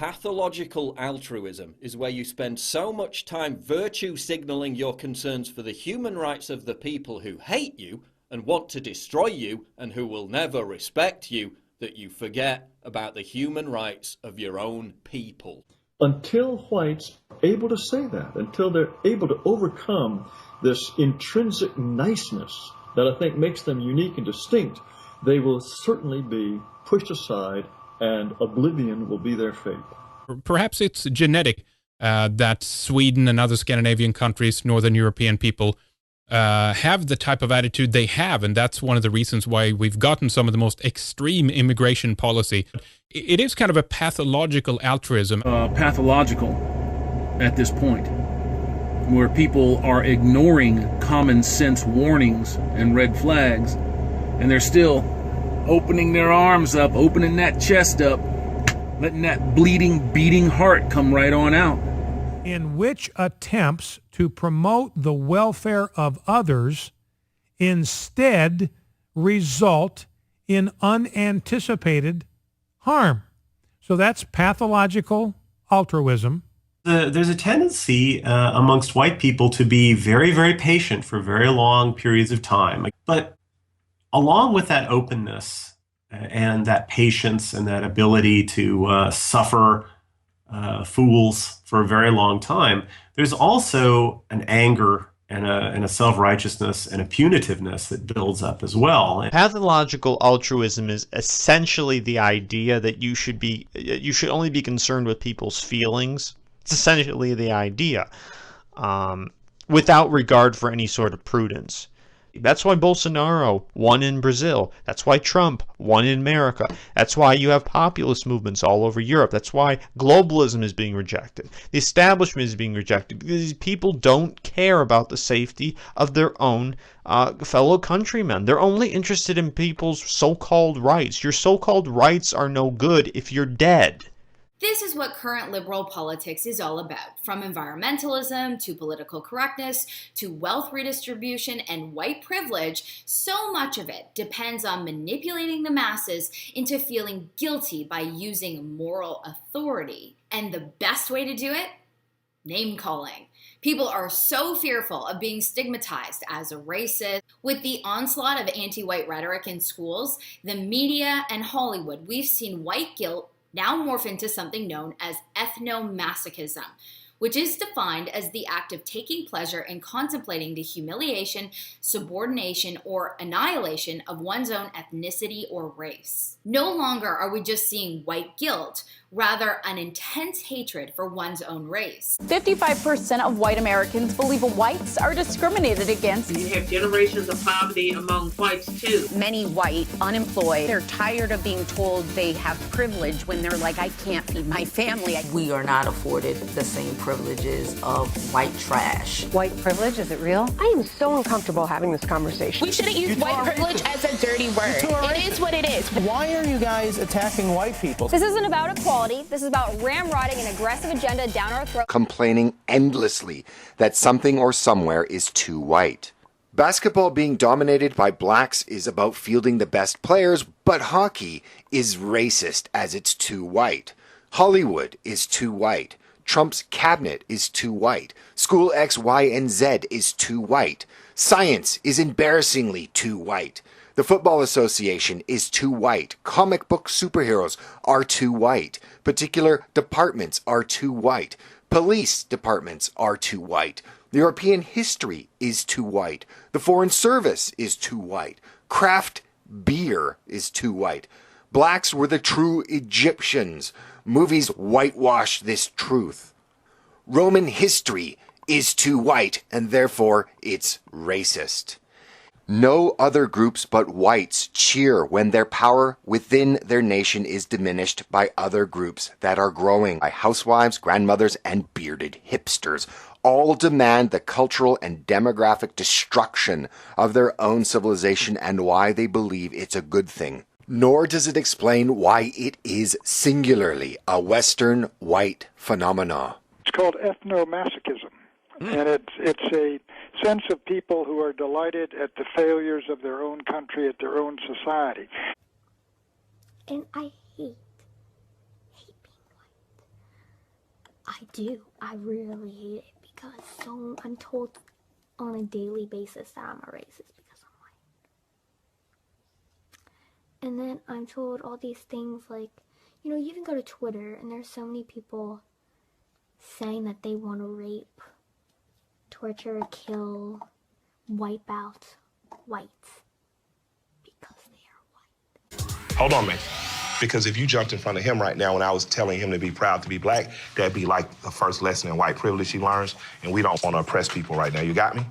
Pathological altruism is where you spend so much time virtue signaling your concerns for the human rights of the people who hate you and want to destroy you and who will never respect you that you forget about the human rights of your own people. Until whites are able to say that, until they're able to overcome this intrinsic niceness that I think makes them unique and distinct, they will certainly be pushed aside and oblivion will be their fate. Perhaps it's genetic that Sweden and other Scandinavian countries, Northern European people, have the type of attitude they have, and that's one of the reasons why we've gotten some of the most extreme immigration policy. It is kind of a pathological altruism. Pathological at this point, where people are ignoring common sense warnings and red flags, and they're still opening their arms up, opening that chest up, letting that bleeding, beating heart come right on out. In which attempts to promote the welfare of others instead result in unanticipated harm. So that's pathological altruism. There's a tendency amongst white people to be very, very patient for very long periods of time. But along with that openness and that patience and that ability to suffer fools for a very long time, there's also an anger and a self-righteousness and a punitiveness that builds up as well. Pathological altruism is essentially the idea that you should only be concerned with people's feelings. It's essentially the idea, without regard for any sort of prudence. That's why Bolsonaro won in Brazil. That's why Trump won in America. That's why you have populist movements all over Europe. That's why globalism is being rejected. The establishment is being rejected because these people don't care about the safety of their own fellow countrymen. They're only interested in people's so-called rights. Your so-called rights are no good if you're dead. This is what current liberal politics is all about, from environmentalism to political correctness to wealth redistribution and white privilege. So much of it depends on manipulating the masses into feeling guilty by using moral authority. And the best way to do it? Name calling. People are so fearful of being stigmatized as a racist. With the onslaught of anti-white rhetoric in schools, the media, and Hollywood, we've seen white guilt now morph into something known as ethnomasochism, which is defined as the act of taking pleasure in contemplating the humiliation, subordination, or annihilation of one's own ethnicity or race. No longer are we just seeing white guilt, rather an intense hatred for one's own race. 55% of white Americans believe whites are discriminated against. You have generations of poverty among whites too. Many white, unemployed, they're tired of being told they have privilege when they're like, I can't feed my family. We are not afforded the same privileges of white trash. White privilege, is it real? I am so uncomfortable having this conversation. We shouldn't use white privilege as a dirty word. It is what it is. Why are you guys attacking white people? This isn't about equality. This is about ramrodding an aggressive agenda down our throat. Complaining endlessly that something or somewhere is too white. Basketball being dominated by blacks is about fielding the best players, but hockey is racist as it's too white. Hollywood is too white. Trump's cabinet is too white. School X, Y, and Z is too white. Science is embarrassingly too white. The Football Association is too white. Comic book superheroes are too white. Particular departments are too white. Police departments are too white. European history is too white. The Foreign Service is too white. Craft beer is too white. Blacks were the true Egyptians. Movies whitewash this truth. Roman history is too white, and therefore it's racist. No other groups but whites cheer when their power within their nation is diminished by other groups that are growing, by housewives, grandmothers, and bearded hipsters. All demand the cultural and demographic destruction of their own civilization and why they believe it's a good thing. Nor does it explain why it is singularly a Western white phenomena. It's called ethnomasochism, and it's a sense of people who are delighted at the failures of their own country, at their own society. And I hate being I do. I really hate it because I'm told on a daily basis that I'm a racist because I'm white. And then I'm told all these things like, you even go to Twitter and there's so many people saying that they want to rape, torture, kill, wipe out whites because they are white. Hold on, man. Because if you jumped in front of him right now when I was telling him to be proud to be black, that'd be like the first lesson in white privilege he learns, and we don't want to oppress people right now. You got me?